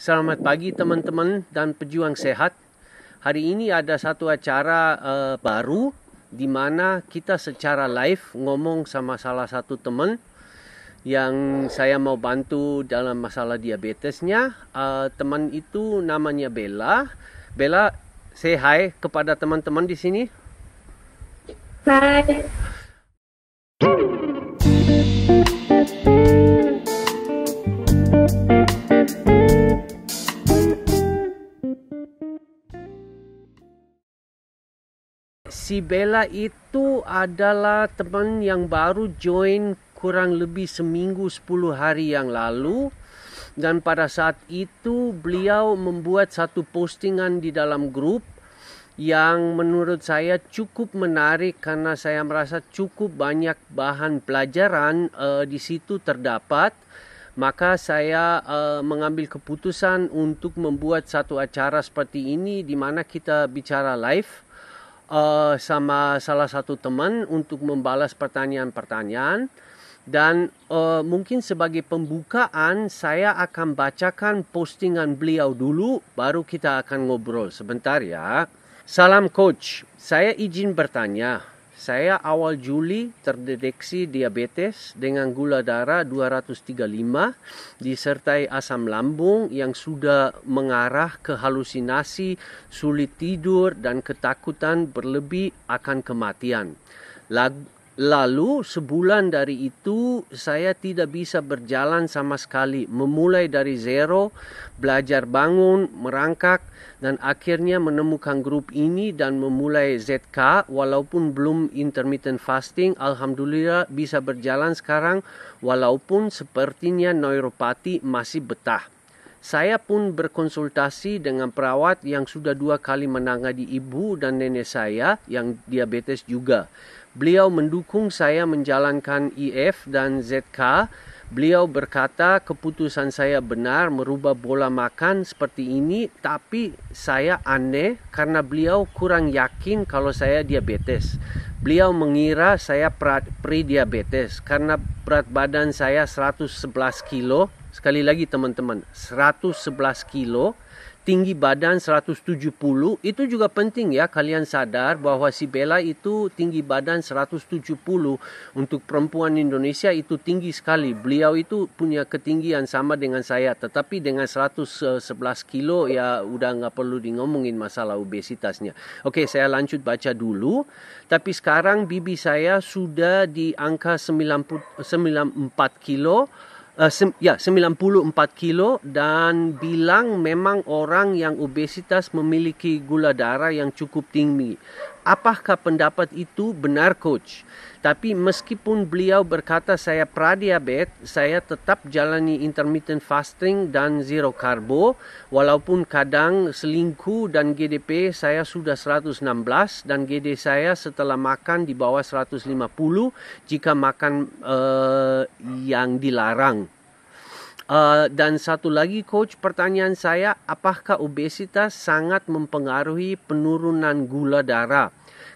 Selamat pagi teman-teman dan pejuang sehat. Hari ini ada satu acara baru di mana kita secara live ngomong sama salah satu teman yang saya mau bantu dalam masalah diabetesnya. Teman itu namanya Bella. Bella, say hi kepada teman-teman di sini. Hai. Si Bella itu adalah teman yang baru join kurang lebih seminggu 10 hari yang lalu. Dan pada saat itu beliau membuat satu postingan di dalam grup yang menurut saya cukup menarik karena saya merasa cukup banyak bahan pelajaran di situ terdapat. Maka saya mengambil keputusan untuk membuat satu acara seperti ini di mana kita bicara live sama salah satu teman untuk membalas pertanyaan-pertanyaan. Dan mungkin sebagai pembukaan saya akan bacakan postingan beliau dulu, baru kita akan ngobrol sebentar ya. Salam coach, saya izin bertanya. Saya awal Juli terdeteksi diabetes dengan gula darah 235 disertai asam lambung yang sudah mengarah ke halusinasi, sulit tidur dan ketakutan berlebih akan kematian. Lalu sebulan dari itu saya tidak bisa berjalan sama sekali, memulai dari zero, belajar bangun, merangkak dan akhirnya menemukan grup ini dan memulai ZK walaupun belum intermittent fasting. Alhamdulillah bisa berjalan sekarang walaupun sepertinya neuropati masih betah. Saya pun berkonsultasi dengan perawat yang sudah 2 kali menangani ibu dan nenek saya yang diabetes juga. Beliau mendukung saya menjalankan IF dan ZK. Beliau berkata keputusan saya benar merubah pola makan seperti ini, tapi saya aneh karena beliau kurang yakin kalau saya diabetes. Beliau mengira saya pre-diabetes karena berat badan saya 111 kilo. Sekali lagi teman-teman, 111 kilo. Tinggi badan 170, itu juga penting ya kalian sadar bahwa si Bella itu tinggi badan 170. Untuk perempuan Indonesia itu tinggi sekali. Beliau itu punya ketinggian sama dengan saya, tetapi dengan 111 kilo ya udah nggak perlu ngomongin masalah obesitasnya. Oke, saya lanjut baca dulu. Tapi sekarang bibi saya sudah di angka 94 kilo. 94 kilo dan bilang memang orang yang obesitas memiliki gula darah yang cukup tinggi. Apakah pendapat itu benar coach? Tapi meskipun beliau berkata saya pradiabet, saya tetap jalani intermittent fasting dan zero karbo. Walaupun kadang selingkuh dan GDP saya sudah 116 dan GD saya setelah makan di bawah 150 jika makan yang dilarang. Dan satu lagi coach, pertanyaan saya, apakah obesitas sangat mempengaruhi penurunan gula darah?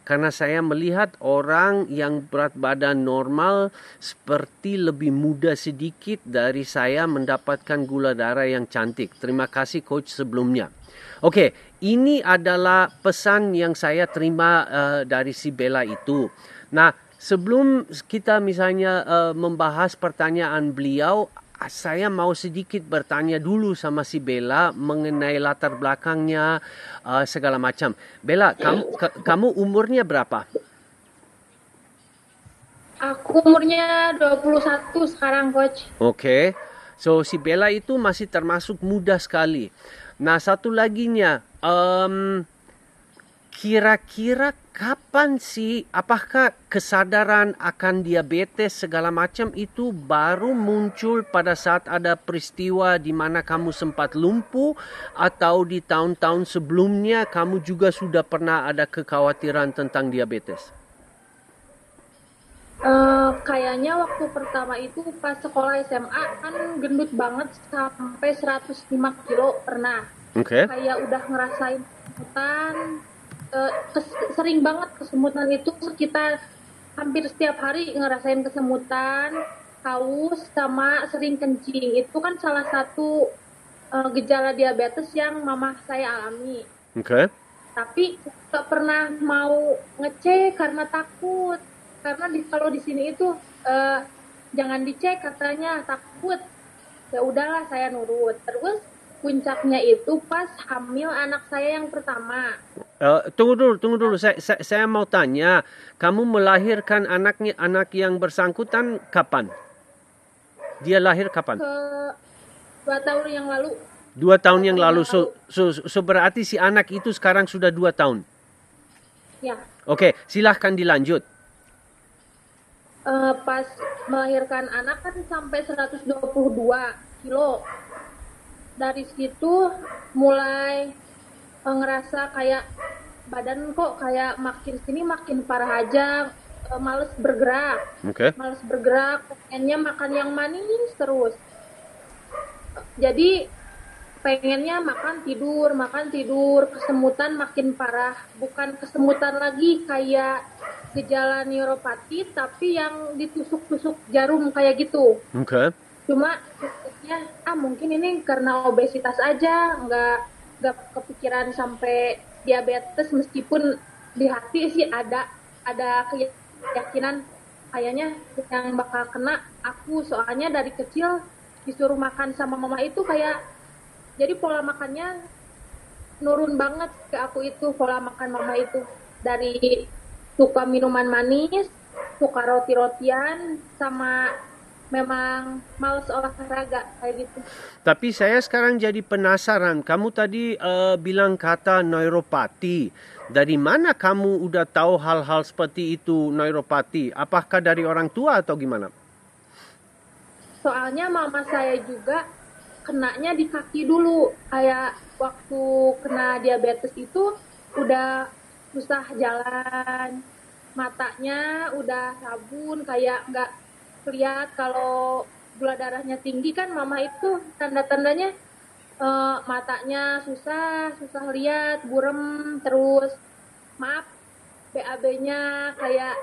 Karena saya melihat orang yang berat badan normal seperti lebih mudah sedikit dari saya mendapatkan gula darah yang cantik. Terima kasih coach sebelumnya. Oke, ini adalah pesan yang saya terima dari si Bella itu. Nah, sebelum kita misalnya membahas pertanyaan beliau, saya mau sedikit bertanya dulu sama si Bella mengenai latar belakangnya segala macam. Bella, kamu umurnya berapa? Aku umurnya 21 sekarang, coach. Oke. So si Bella itu masih termasuk muda sekali. Nah, satu laginya, kira-kira kapan sih, apakah kesadaran akan diabetes segala macam itu baru muncul pada saat ada peristiwa di mana kamu sempat lumpuh atau di tahun-tahun sebelumnya kamu juga sudah pernah ada kekhawatiran tentang diabetes? Kayaknya waktu pertama itu pas sekolah SMA kan gendut banget sampai 105 kilo pernah. Oke. Kayak udah ngerasain kesemutan, sering banget kesemutan itu sekitar hampir setiap hari ngerasain kesemutan, haus sama sering kencing. Itu kan salah satu gejala diabetes yang mama saya alami. Oke. Tapi nggak pernah mau ngecek karena takut. Karena kalau di sini itu jangan dicek katanya, takut. Ya udahlah saya nurut. Terus puncaknya itu pas hamil anak saya yang pertama. Tunggu dulu. Saya mau tanya, kamu melahirkan anak yang bersangkutan kapan? Dia lahir kapan? Ke 2 tahun yang lalu. 2 tahun yang lalu. So berarti si anak itu sekarang sudah 2 tahun. Ya. Oke, silahkan dilanjut. Pas melahirkan anak kan sampai 122 kilo. Dari situ mulai ngerasa kayak badan kok kayak makin sini makin parah aja, males bergerak. Oke. Males bergerak, pengennya makan yang manis terus. Jadi pengennya makan tidur, kesemutan makin parah. Bukan kesemutan lagi kayak gejala neuropati, tapi yang ditusuk-tusuk jarum kayak gitu. Oke. Cuma mungkin ini karena obesitas aja, nggak kepikiran sampai diabetes, meskipun di hati sih ada keyakinan kayaknya yang bakal kena aku, soalnya dari kecil disuruh makan sama mama itu kayak jadi pola makannya nurun banget ke aku itu, pola makan mama itu dari suka minuman manis, suka roti-rotian, sama memang males olahraga kayak gitu. Tapi saya sekarang jadi penasaran. Kamu tadi bilang kata neuropati. Dari mana kamu udah tahu hal-hal seperti itu, neuropati? Apakah dari orang tua atau gimana? Soalnya mama saya juga kenanya di kaki dulu. Kayak waktu kena diabetes itu udah susah jalan, matanya udah sabun, kayak nggak lihat kalau gula darahnya tinggi kan mama itu tanda-tandanya matanya susah lihat, burem, terus maaf BAB-nya kayak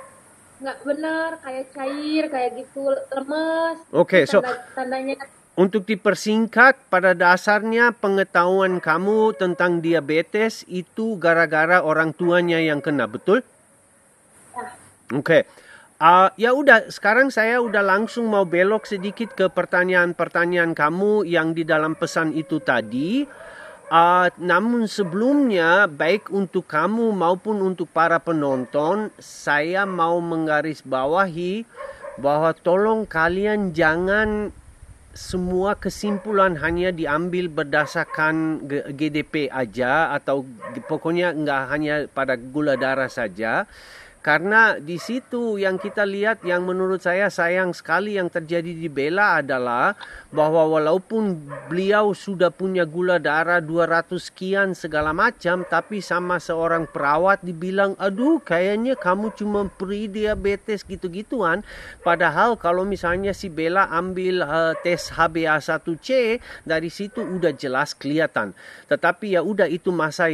nggak bener, kayak cair, kayak gitu, lemes. Oke, so tandanya. Untuk dipersingkat, pada dasarnya pengetahuan kamu tentang diabetes itu gara-gara orang tuanya yang kena, betul? Ya. Oke. Ya udah, sekarang saya udah langsung mau belok sedikit ke pertanyaan-pertanyaan kamu yang di dalam pesan itu tadi. Namun sebelumnya, baik untuk kamu maupun untuk para penonton, saya mau menggarisbawahi bahwa tolong kalian jangan semua kesimpulan hanya diambil berdasarkan GDP aja, atau pokoknya nggak hanya pada gula darah saja. Karena di situ yang kita lihat, yang menurut saya sayang sekali yang terjadi di Bella adalah bahwa walaupun beliau sudah punya gula darah 200 sekian segala macam, tapi sama seorang perawat dibilang, aduh kayaknya kamu cuma pre-diabetes gitu-gituan. Padahal kalau misalnya si Bella ambil tes HbA1c, dari situ udah jelas kelihatan. Tetapi ya udah, itu masa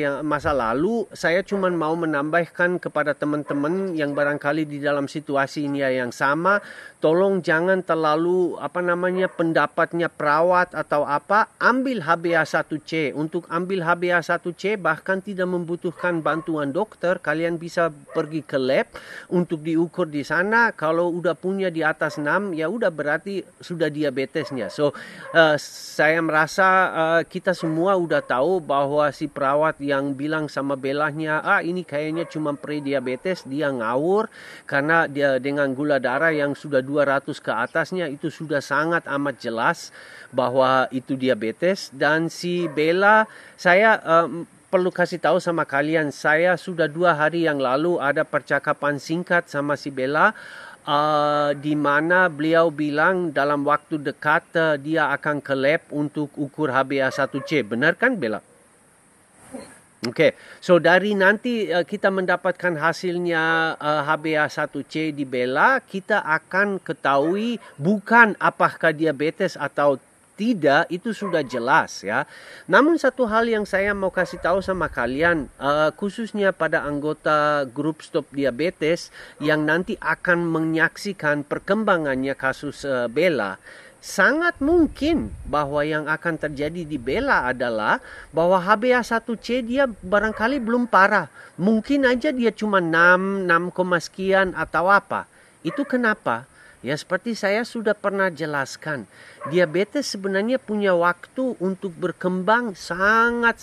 lalu. Saya cuma mau menambahkan kepada teman-teman yang barangkali di dalam situasi ini yang sama, tolong jangan terlalu pendapatnya perawat atau apa, ambil HbA1c. Untuk ambil HbA1c bahkan tidak membutuhkan bantuan dokter, kalian bisa pergi ke lab untuk diukur di sana. Kalau udah punya di atas 6, ya udah berarti sudah diabetesnya. So saya merasa kita semua udah tahu bahwa si perawat yang bilang sama Bellanya, ini kayaknya cuma pre-diabetes, dia ngawur, karena dia dengan gula darah yang sudah 200 ke atasnya itu sudah sangat amat jelas bahwa itu diabetes. Dan si Bella, saya perlu kasih tahu sama kalian, saya sudah 2 hari yang lalu ada percakapan singkat sama si Bella, di mana beliau bilang dalam waktu dekat dia akan ke lab untuk ukur HbA1c. Benar kan Bella? Oke, so dari nanti kita mendapatkan hasilnya HbA1c di Bella, kita akan ketahui bukan apakah diabetes atau tidak, itu sudah jelas ya. Namun satu hal yang saya mau kasih tahu sama kalian, khususnya pada anggota grup Stop Diabetes yang nanti akan menyaksikan perkembangannya kasus Bella. sangat mungkin bahwa yang akan terjadi di Bella adalah bahwa HbA1c dia barangkali belum parah. Mungkin aja dia cuma 6 sekian atau apa. Itu kenapa? Ya seperti saya sudah pernah jelaskan, diabetes sebenarnya punya waktu untuk berkembang sangat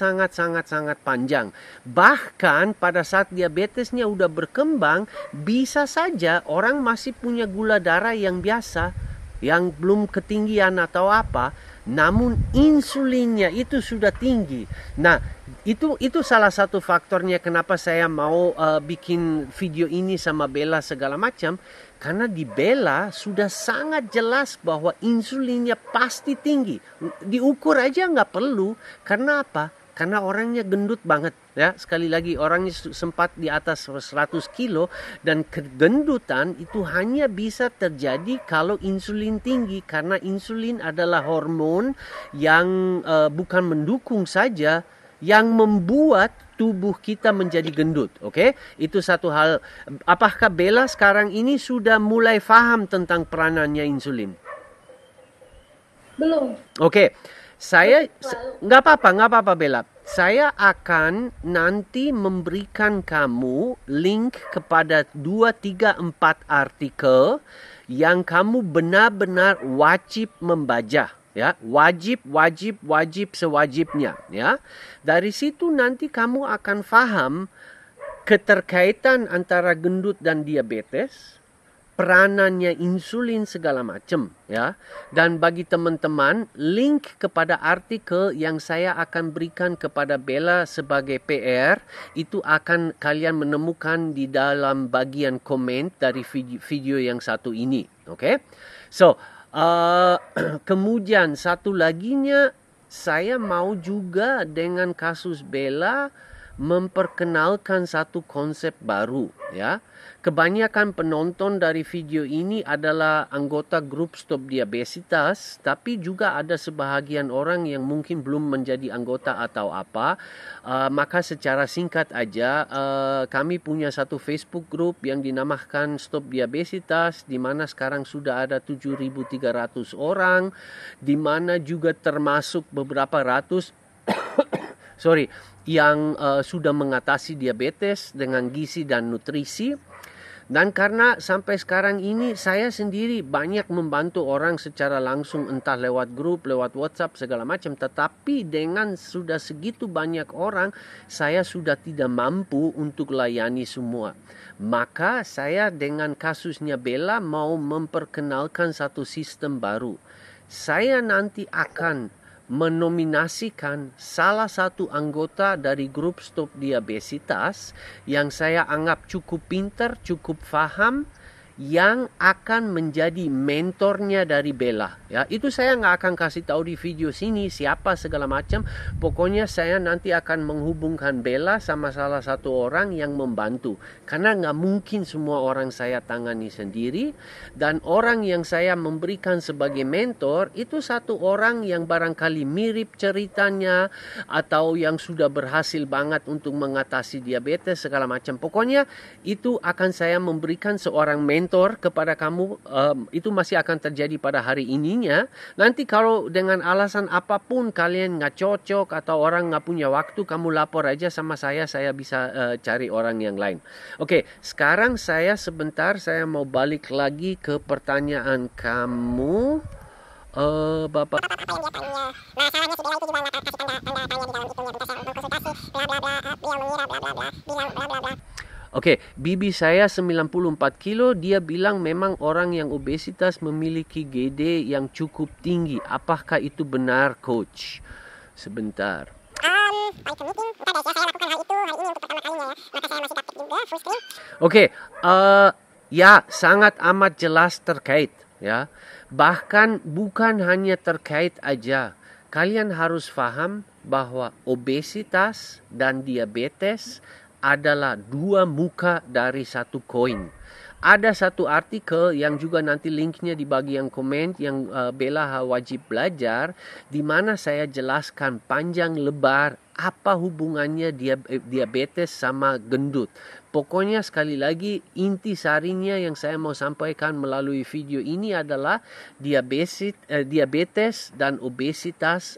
panjang. Bahkan pada saat diabetesnya udah berkembang, bisa saja orang masih punya gula darah yang biasa, yang belum ketinggian atau apa, namun insulinnya itu sudah tinggi. Nah, itu salah satu faktornya kenapa saya mau bikin video ini sama Bella segala macam. Karena di Bella sudah sangat jelas bahwa insulinnya pasti tinggi. Diukur aja nggak perlu. Karena apa? Karena orangnya gendut banget. Ya, sekali lagi orangnya sempat di atas 100 kilo. Dan kegendutan itu hanya bisa terjadi kalau insulin tinggi. Karena insulin adalah hormon yang bukan mendukung saja, yang membuat tubuh kita menjadi gendut. Oke? Itu satu hal. Apakah Bella sekarang ini sudah mulai paham tentang peranannya insulin? Belum. Oke. Saya nggak apa-apa Bella. Saya akan nanti memberikan kamu link kepada 2, 3, 4 artikel yang kamu benar-benar wajib membaca. Ya, wajib sewajibnya, ya. Dari situ nanti kamu akan paham keterkaitan antara gendut dan diabetes, peranannya insulin segala macam, ya. Dan bagi teman-teman, link kepada artikel yang saya akan berikan kepada Bella sebagai PR itu akan kalian menemukan di dalam bagian komen dari video yang satu ini, oke? So, kemudian satu laginya, saya mau juga dengan kasus Bella memperkenalkan satu konsep baru, ya. Kebanyakan penonton dari video ini adalah anggota grup Stop Diabesitas, tapi juga ada sebahagian orang yang mungkin belum menjadi anggota atau apa. Maka secara singkat aja, kami punya satu Facebook group yang dinamakan Stop Diabesitas, di mana sekarang sudah ada 7.300 orang, di mana juga termasuk beberapa ratus yang sudah mengatasi diabetes dengan gizi dan nutrisi. Dan karena sampai sekarang ini saya sendiri banyak membantu orang secara langsung, entah lewat grup, lewat WhatsApp, segala macam. Tetapi dengan sudah segitu banyak orang, saya sudah tidak mampu untuk layani semua. Maka saya dengan kasusnya Bella mau memperkenalkan satu sistem baru. Saya nanti akan menominasikan salah satu anggota dari grup Stop Diabesitas yang saya anggap cukup pintar, cukup paham, yang akan menjadi mentornya dari Bella. Ya, itu saya nggak akan kasih tahu di video sini siapa segala macam. Pokoknya saya nanti akan menghubungkan Bella sama salah satu orang yang membantu. Karena nggak mungkin semua orang saya tangani sendiri. Dan orang yang saya memberikan sebagai mentor itu satu orang yang barangkali mirip ceritanya atau yang sudah berhasil banget untuk mengatasi diabetes segala macam. Pokoknya itu akan saya memberikan seorang mentor kepada kamu. Itu masih akan terjadi pada hari ininya. Nanti kalau dengan alasan apapun kalian nggak cocok atau orang nggak punya waktu, kamu lapor aja sama saya bisa cari orang yang lain. Oke, sekarang saya mau balik lagi ke pertanyaan kamu. Bapak. Masalahnya si Bella itu juga nggak kasih tanda di dalam itunya, konsultasi, bla bla bla, dia mengira bla bla bla, bilang bla bla bla. Oke, bibi saya 94 kilo, dia bilang memang orang yang obesitas memiliki GD yang cukup tinggi. Apakah itu benar, Coach? Sebentar. Baik meeting, bukan ya, saya lakukan hal itu hari ini untuk pertama kalinya ya. Maka saya masih takut juga, full screen. Oke, ya sangat amat jelas terkait, ya. Bahkan bukan hanya terkait aja. Kalian harus paham bahwa obesitas dan diabetes adalah dua muka dari satu koin. Ada satu artikel yang juga nanti linknya di bagian komen yang Bella wajib belajar, di mana saya jelaskan panjang lebar apa hubungannya diabetes sama gendut. Pokoknya sekali lagi intisarinya yang saya mau sampaikan melalui video ini adalah diabetes dan obesitas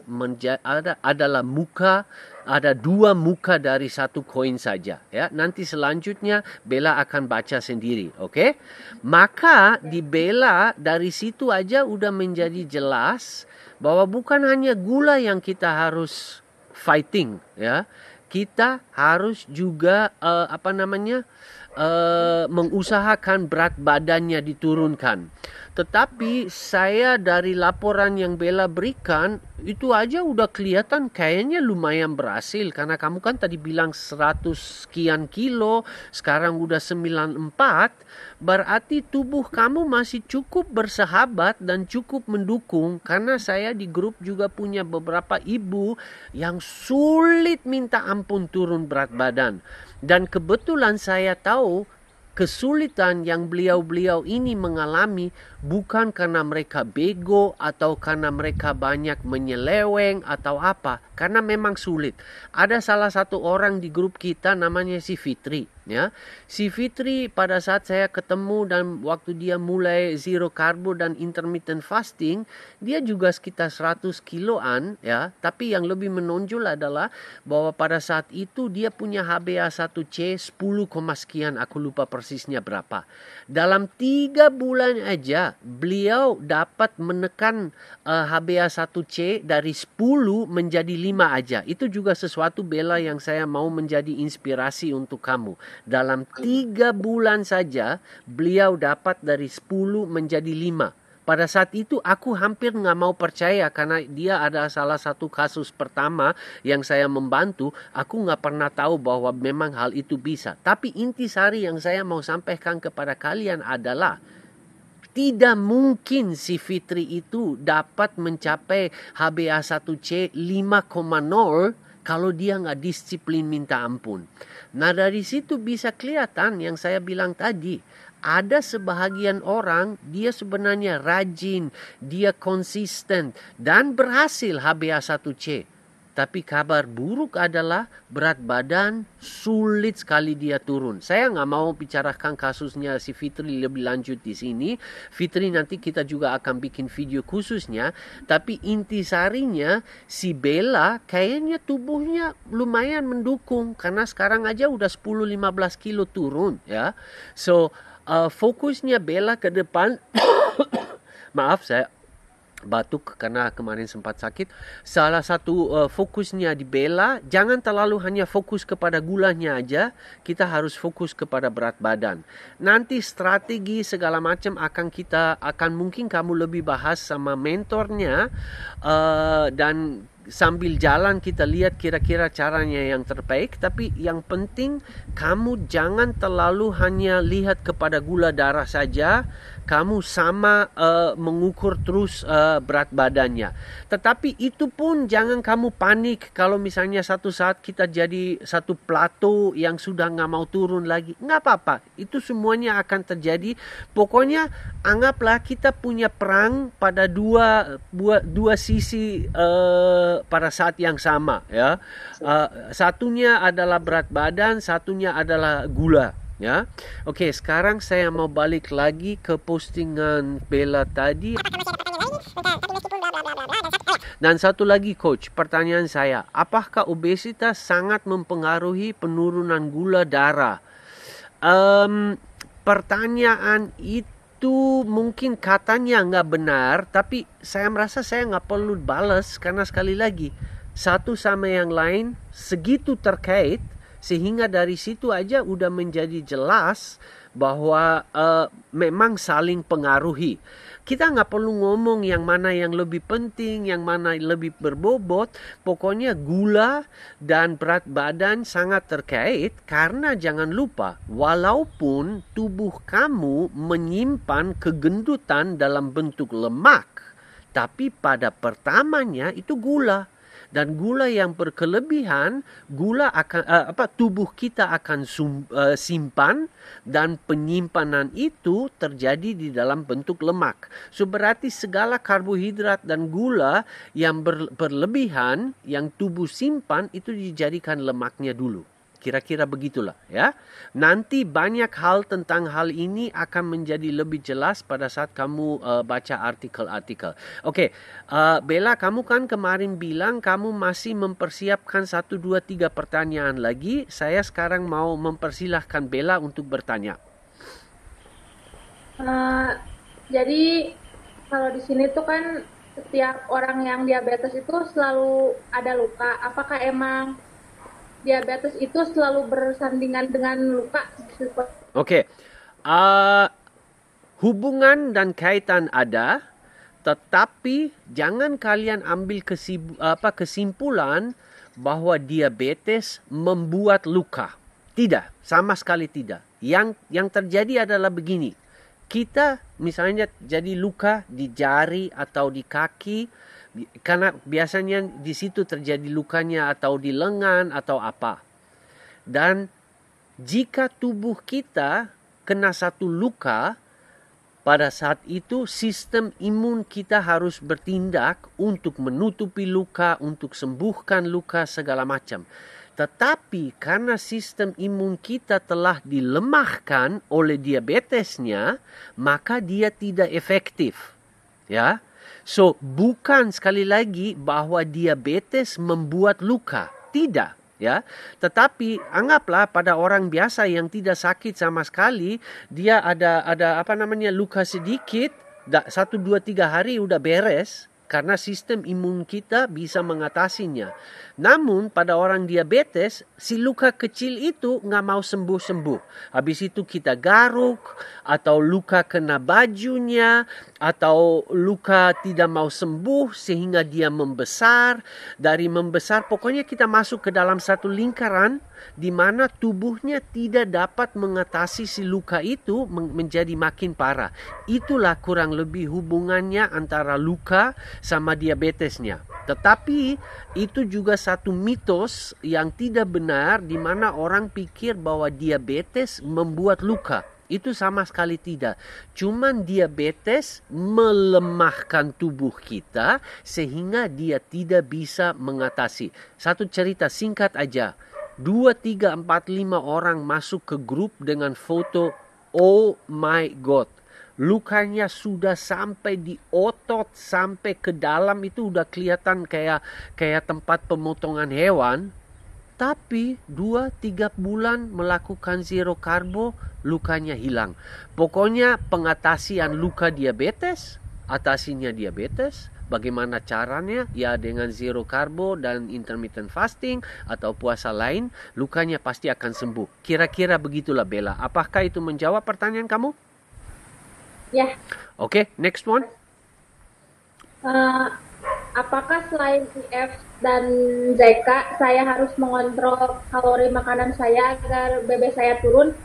ada dua muka dari satu koin saja, ya. Nanti selanjutnya Bella akan baca sendiri, oke? Maka di Bella dari situ aja udah menjadi jelas bahwa bukan hanya gula yang kita harus fighting, ya. Kita harus juga mengusahakan berat badannya diturunkan. Tetapi saya dari laporan yang Bella berikan, itu aja udah kelihatan kayaknya lumayan berhasil. Karena kamu kan tadi bilang 100 sekian kilo, sekarang udah 94. Berarti tubuh kamu masih cukup bersahabat dan cukup mendukung. Karena saya di grup juga punya beberapa ibu yang sulit minta ampun turun berat badan. Dan kebetulan saya tahu kesulitan yang beliau-beliau ini mengalami bukan karena mereka bego atau karena mereka banyak menyeleweng atau apa, karena memang sulit. Ada salah satu orang di grup kita namanya si Fitri, ya. Si Fitri pada saat saya ketemu dan waktu dia mulai zero karbo dan intermittent fasting, dia juga sekitar 100 kiloan, ya. Tapi yang lebih menonjol adalah bahwa pada saat itu dia punya HbA1c 10, sekian, aku lupa persisnya berapa. Dalam 3 bulan aja beliau dapat menekan HbA1c dari 10 menjadi 5 aja. Itu juga sesuatu Bella yang saya mau menjadi inspirasi untuk kamu. Dalam 3 bulan saja beliau dapat dari 10 menjadi 5. Pada saat itu aku hampir nggak mau percaya karena dia ada salah satu kasus pertama yang saya membantu. Aku nggak pernah tahu bahwa memang hal itu bisa. Tapi intisari yang saya mau sampaikan kepada kalian adalah tidak mungkin si Fitri itu dapat mencapai HbA1c 5,0 kalau dia nggak disiplin minta ampun. Nah dari situ bisa kelihatan yang saya bilang tadi. Ada sebahagian orang dia sebenarnya rajin, dia konsisten dan berhasil HbA1c. Tapi kabar buruk adalah berat badan sulit sekali dia turun. Saya nggak mau bicarakan kasusnya si Fitri lebih lanjut di sini. Fitri nanti kita juga akan bikin video khususnya. Tapi intisarinya si Bella kayaknya tubuhnya lumayan mendukung. Karena sekarang aja udah 10-15 kilo turun, ya. So fokusnya Bella ke depan, maaf saya batuk karena kemarin sempat sakit. Salah satu fokusnya di Bella, jangan terlalu hanya fokus kepada gulanya aja, kita harus fokus kepada berat badan. Nanti strategi segala macam akan mungkin kamu lebih bahas sama mentornya, dan sambil jalan kita lihat kira-kira caranya yang terbaik. Tapi yang penting kamu jangan terlalu hanya lihat kepada gula darah saja, kamu sama mengukur terus berat badannya. Tetapi itu pun jangan kamu panik kalau misalnya satu saat kita jadi satu plateau yang sudah nggak mau turun lagi. Nggak apa-apa, itu semuanya akan terjadi. Pokoknya anggaplah kita punya perang pada dua sisi pada saat yang sama, ya. Satunya adalah berat badan, satunya adalah gula, ya. Oke, sekarang saya mau balik lagi ke postingan Bella tadi. Dan satu lagi coach, pertanyaan saya, apakah obesitas sangat mempengaruhi penurunan gula darah? Pertanyaan itu mungkin katanya nggak benar, tapi saya merasa saya nggak perlu balas karena sekali lagi satu sama yang lain segitu terkait sehingga dari situ aja udah menjadi jelas bahwa memang saling pengaruhi. Kita nggak perlu ngomong yang mana yang lebih penting, yang mana lebih berbobot. Pokoknya gula dan berat badan sangat terkait karena jangan lupa, walaupun tubuh kamu menyimpan kegendutan dalam bentuk lemak, tapi pada pertamanya itu gula. Dan gula yang berkelebihan, tubuh kita akan simpan, dan penyimpanan itu terjadi di dalam bentuk lemak. So berarti segala karbohidrat dan gula yang berlebihan yang tubuh simpan itu dijadikan lemaknya dulu. Kira-kira begitulah ya. Nanti banyak hal tentang hal ini akan menjadi lebih jelas pada saat kamu baca artikel-artikel. Oke, Bella, kamu kan kemarin bilang kamu masih mempersiapkan 1, 2, 3 pertanyaan lagi. Saya sekarang mau mempersilahkan Bella untuk bertanya. Jadi kalau di sini tuh kan setiap orang yang diabetes itu selalu ada luka. Apakah emang diabetes itu selalu bersandingan dengan luka? Oke. Hubungan dan kaitan ada, tetapi jangan kalian ambil kesimpulan bahwa diabetes membuat luka. Tidak, sama sekali tidak. Yang terjadi adalah begini. Kita misalnya jadi luka di jari atau di kaki, karena biasanya di situ terjadi lukanya, atau di lengan atau apa. Dan jika tubuh kita kena satu luka, pada saat itu sistem imun kita harus bertindak untuk menutupi luka, untuk sembuhkan luka segala macam. Tetapi karena sistem imun kita telah dilemahkan oleh diabetesnya, maka dia tidak efektif. Ya. So, bukan sekali lagi bahwa diabetes membuat luka. Tidak. Ya, tetapi anggaplah pada orang biasa yang tidak sakit sama sekali, dia ada luka sedikit, 1, 2, 3 hari udah beres. Karena sistem imun kita bisa mengatasinya. Namun pada orang diabetes, si luka kecil itu nggak mau sembuh-sembuh. Habis itu kita garuk, atau luka kena bajunya, atau luka tidak mau sembuh sehingga dia membesar. Dari membesar, pokoknya kita masuk ke dalam satu lingkaran di mana tubuhnya tidak dapat mengatasi si luka itu menjadi makin parah. Itulah kurang lebih hubungannya antara luka sama diabetesnya. Tetapi itu juga satu mitos yang tidak benar, di mana orang pikir bahwa diabetes membuat luka. Itu sama sekali tidak. Cuman diabetes melemahkan tubuh kita sehingga dia tidak bisa mengatasi. Satu cerita singkat aja. 2, 3, 4, 5 orang masuk ke grup dengan foto, oh my God, lukanya sudah sampai di otot, sampai ke dalam, itu udah kelihatan kayak tempat pemotongan hewan. Tapi 2-3 bulan melakukan zero karbo, lukanya hilang. Pokoknya pengatasian luka diabetes, atasinya diabetes. Bagaimana caranya? Ya dengan zero karbo dan intermittent fasting atau puasa lain, lukanya pasti akan sembuh. Kira-kira begitulah Bella. Apakah itu menjawab pertanyaan kamu? Ya. Oke, next one. Apakah selain IF dan ZK, saya harus mengontrol kalori makanan saya agar BB saya turun?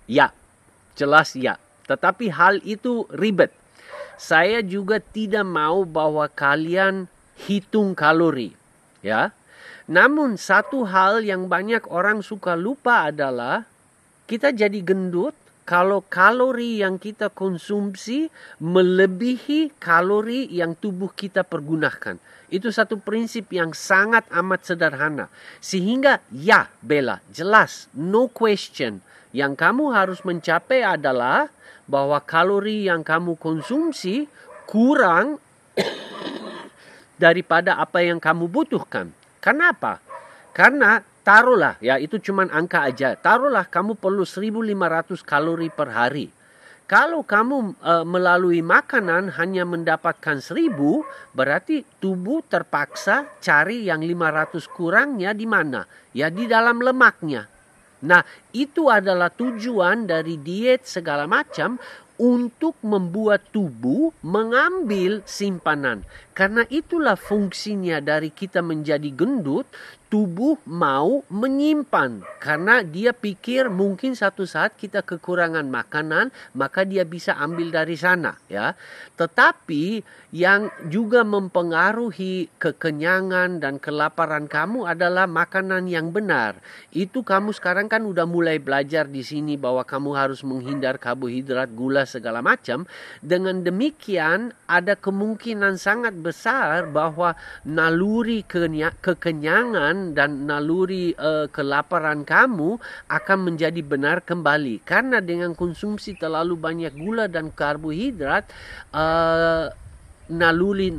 Ya, jelas ya. Tetapi hal itu ribet. Saya juga tidak mau bahwa kalian hitung kalori, ya. Namun satu hal yang banyak orang suka lupa adalah kita jadi gendut kalau kalori yang kita konsumsi melebihi kalori yang tubuh kita pergunakan. Itu satu prinsip yang sangat amat sederhana. Sehingga ya Bella, jelas, no question. Yang kamu harus mencapai adalah bahwa kalori yang kamu konsumsi kurang daripada apa yang kamu butuhkan. Kenapa? Karena taruhlah, ya itu cuma angka aja. Taruhlah kamu perlu 1.500 kalori per hari. Kalau kamu melalui makanan hanya mendapatkan 1.000, berarti tubuh terpaksa cari yang 500 kurangnya di mana? Ya di dalam lemaknya. Nah, itu adalah tujuan dari diet segala macam, untuk membuat tubuh mengambil simpanan. Karena itulah fungsinya dari kita menjadi gendut, tubuh mau menyimpan. Karena dia pikir mungkin satu saat kita kekurangan makanan, maka dia bisa ambil dari sana. Ya. Tetapi yang juga mempengaruhi kekenyangan dan kelaparan kamu adalah makanan yang benar. Itu kamu sekarang kan udah mulai belajar di sini bahwa kamu harus menghindar karbohidrat, gula, segala macam. Dengan demikian ada kemungkinan sangat besar bahwa naluri kekenyangan dan naluri kelaparan kamu akan menjadi benar kembali. Karena dengan konsumsi terlalu banyak gula dan karbohidrat, naluri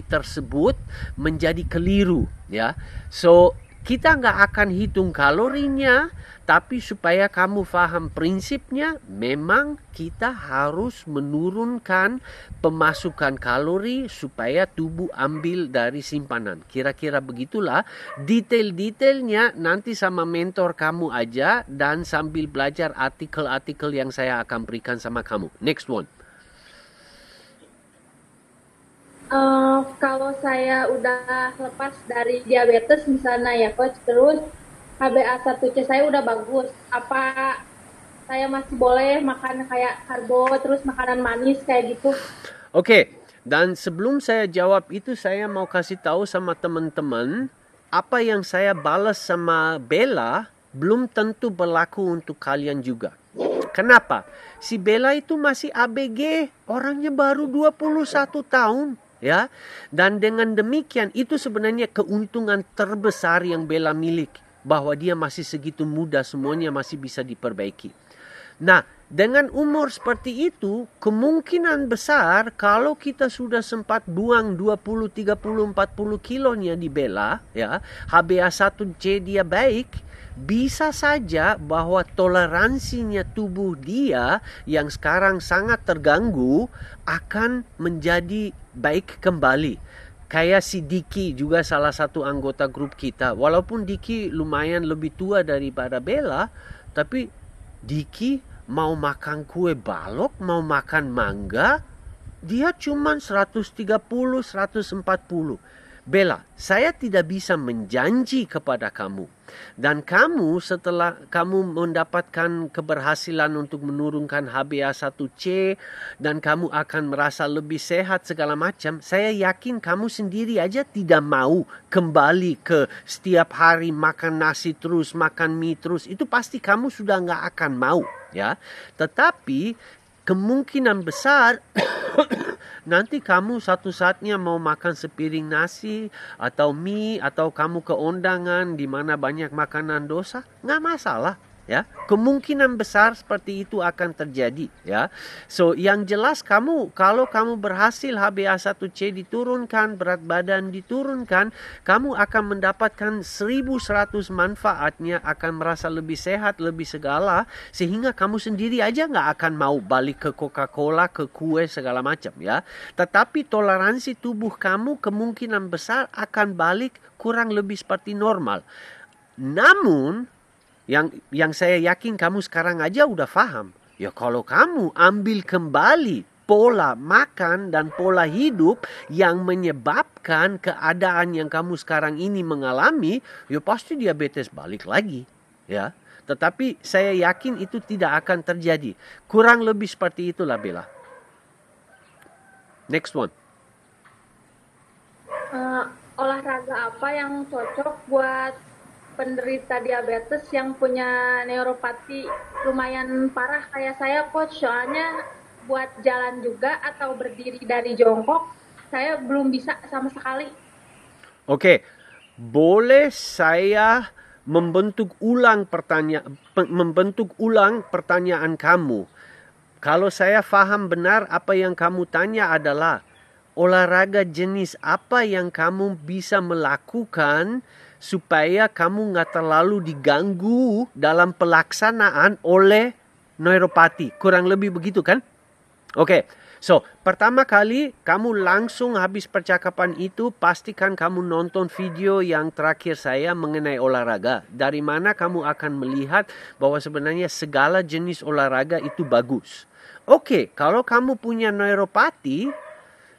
tersebut menjadi keliru. Ya, so kita nggak akan hitung kalorinya, tapi supaya kamu paham prinsipnya, memang kita harus menurunkan pemasukan kalori supaya tubuh ambil dari simpanan. Kira-kira begitulah. Detail-detailnya nanti sama mentor kamu aja dan sambil belajar artikel-artikel yang saya akan berikan sama kamu. Next one. Kalau saya udah lepas dari diabetes misalnya ya coach, terus HbA1c saya udah bagus, apa saya masih boleh makan kayak karbo terus makanan manis kayak gitu? Oke, dan sebelum saya jawab itu, saya mau kasih tahu sama teman-teman, apa yang saya balas sama Bella belum tentu berlaku untuk kalian juga. Kenapa? Si Bella itu masih ABG, orangnya baru 21 tahun. Ya, dan dengan demikian itu sebenarnya keuntungan terbesar yang Bella miliki, bahwa dia masih segitu muda, semuanya masih bisa diperbaiki. Nah, dengan umur seperti itu, kemungkinan besar kalau kita sudah sempat buang 20, 30, 40 kilonya di Bella, ya, HbA1c dia baik, bisa saja bahwa toleransinya tubuh dia yang sekarang sangat terganggu akan menjadi baik kembali. Kayak si Diki juga salah satu anggota grup kita. Walaupun Diki lumayan lebih tua daripada Bella, tapi Diki mau makan kue balok, mau makan mangga, dia cuma 130, 140. Bella, saya tidak bisa menjanji kepada kamu. Dan kamu setelah kamu mendapatkan keberhasilan untuk menurunkan HbA1c dan kamu akan merasa lebih sehat segala macam, saya yakin kamu sendiri aja tidak mau kembali ke setiap hari makan nasi terus, makan mie terus. Itu pasti kamu sudah nggak akan mau, ya. Tetapi kemungkinan besar nanti kamu satu saatnya mau makan sepiring nasi atau mie atau kamu ke undangan di mana banyak makanan dosa, nggak masalah. Ya, kemungkinan besar seperti itu akan terjadi. Ya, so yang jelas kalau kamu berhasil HbA1c diturunkan, berat badan diturunkan, kamu akan mendapatkan 1100 manfaatnya, akan merasa lebih sehat, lebih segala, sehingga kamu sendiri aja nggak akan mau balik ke Coca-Cola, ke kue segala macam. Ya, tetapi toleransi tubuh kamu kemungkinan besar akan balik kurang lebih seperti normal. Namun yang saya yakin kamu sekarang aja udah paham. Ya kalau kamu ambil kembali pola makan dan pola hidup yang menyebabkan keadaan yang kamu sekarang ini mengalami, ya pasti diabetes balik lagi. Ya, tetapi saya yakin itu tidak akan terjadi. Kurang lebih seperti itulah Bella. Next one. Olahraga apa yang cocok buat penderita diabetes yang punya neuropati lumayan parah kayak saya coach? Soalnya buat jalan juga atau berdiri dari jongkok saya belum bisa sama sekali. Oke, boleh saya membentuk ulang pertanyaan kamu. Kalau saya paham benar, apa yang kamu tanya adalah olahraga jenis apa yang kamu bisa melakukan supaya kamu nggak terlalu diganggu dalam pelaksanaan oleh neuropati. Kurang lebih begitu kan? Oke. So, pertama kali kamu langsung habis percakapan itu, pastikan kamu nonton video yang terakhir saya mengenai olahraga. Dari mana kamu akan melihat bahwa sebenarnya segala jenis olahraga itu bagus. Oke, kalau kamu punya neuropati,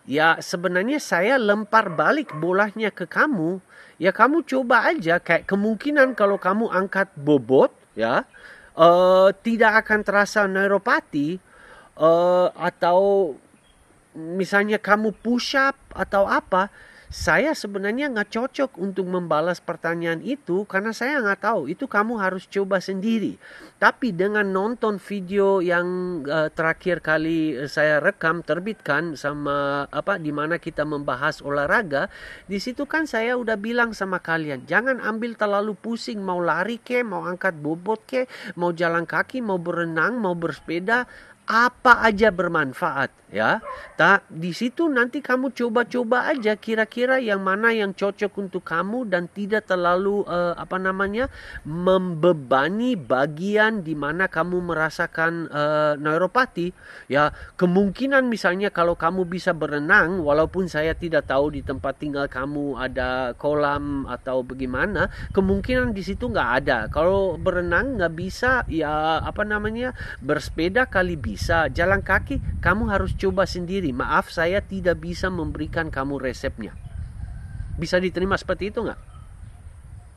ya sebenarnya saya lempar balik bolanya ke kamu. Ya kamu coba aja, kayak kemungkinan kalau kamu angkat bobot, ya, tidak akan terasa neuropati, atau misalnya kamu push up atau apa. Saya sebenarnya nggak cocok untuk membalas pertanyaan itu karena saya nggak tahu. Itu kamu harus coba sendiri. Tapi dengan nonton video yang terakhir kali saya rekam, terbitkan sama di mana kita membahas olahraga, di situ kan saya udah bilang sama kalian, jangan ambil terlalu pusing mau lari ke, mau angkat bobot ke, mau jalan kaki, mau berenang, mau bersepeda, apa aja bermanfaat, ya. Di situ nanti kamu coba-coba aja kira-kira yang mana yang cocok untuk kamu dan tidak terlalu membebani bagian di mana kamu merasakan neuropati. Ya, kemungkinan misalnya kalau kamu bisa berenang, walaupun saya tidak tahu di tempat tinggal kamu ada kolam atau bagaimana, kemungkinan di situ nggak ada. Kalau berenang nggak bisa, ya bersepeda kali bisa, jalan kaki kamu harus coba sendiri. Maaf, saya tidak bisa memberikan kamu resepnya. Bisa diterima seperti itu nggak?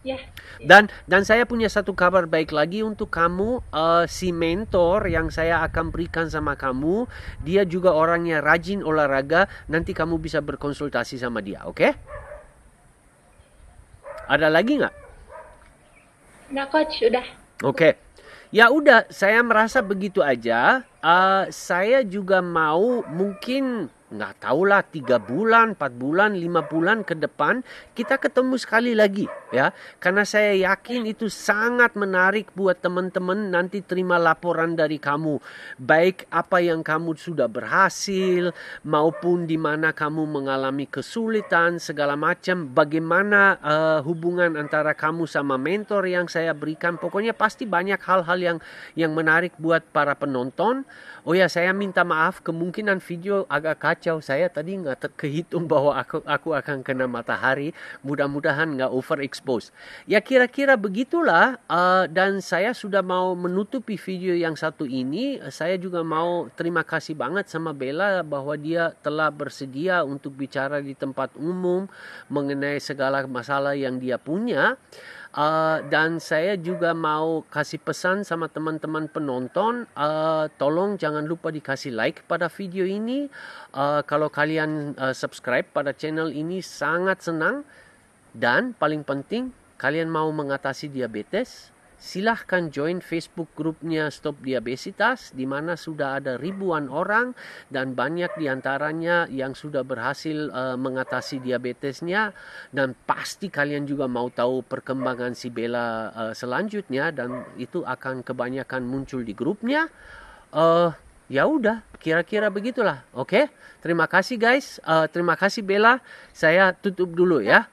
Ya. Dan saya punya satu kabar baik lagi untuk kamu. Si mentor yang saya akan berikan sama kamu, dia juga orangnya rajin olahraga. Nanti kamu bisa berkonsultasi sama dia, oke? Ada lagi nggak? Nggak, Coach, udah. Oke. Ya udah, saya merasa begitu aja. Saya juga mau mungkin nggak tahu lah 3 bulan, 4 bulan, 5 bulan ke depan kita ketemu sekali lagi, ya. Karena saya yakin itu sangat menarik buat teman-teman nanti terima laporan dari kamu, baik apa yang kamu sudah berhasil maupun di mana kamu mengalami kesulitan segala macam, bagaimana hubungan antara kamu sama mentor yang saya berikan. Pokoknya pasti banyak hal-hal yang menarik buat para penonton. Oh ya, saya minta maaf, kemungkinan video agak kacau. Saya tadi nggak kehitung bahwa aku akan kena matahari. Mudah-mudahan nggak overexpose. Ya kira-kira begitulah. Dan saya sudah mau menutupi video yang satu ini. Saya juga mau terima kasih banget sama Bella bahwa dia telah bersedia untuk bicara di tempat umum mengenai segala masalah yang dia punya. Dan saya juga mau kasih pesan sama teman-teman penonton, tolong jangan lupa dikasih like pada video ini. Kalau kalian subscribe pada channel ini sangat senang. Dan paling penting, kalian mau mengatasi diabetes, silahkan join Facebook grupnya Stop Diabesitas, di mana sudah ada ribuan orang dan banyak diantaranya yang sudah berhasil mengatasi diabetesnya. Dan pasti kalian juga mau tahu perkembangan si Bella selanjutnya, dan itu akan kebanyakan muncul di grupnya. Ya udah, kira-kira begitulah. Oke, terima kasih guys. Terima kasih Bella. Saya tutup dulu ya.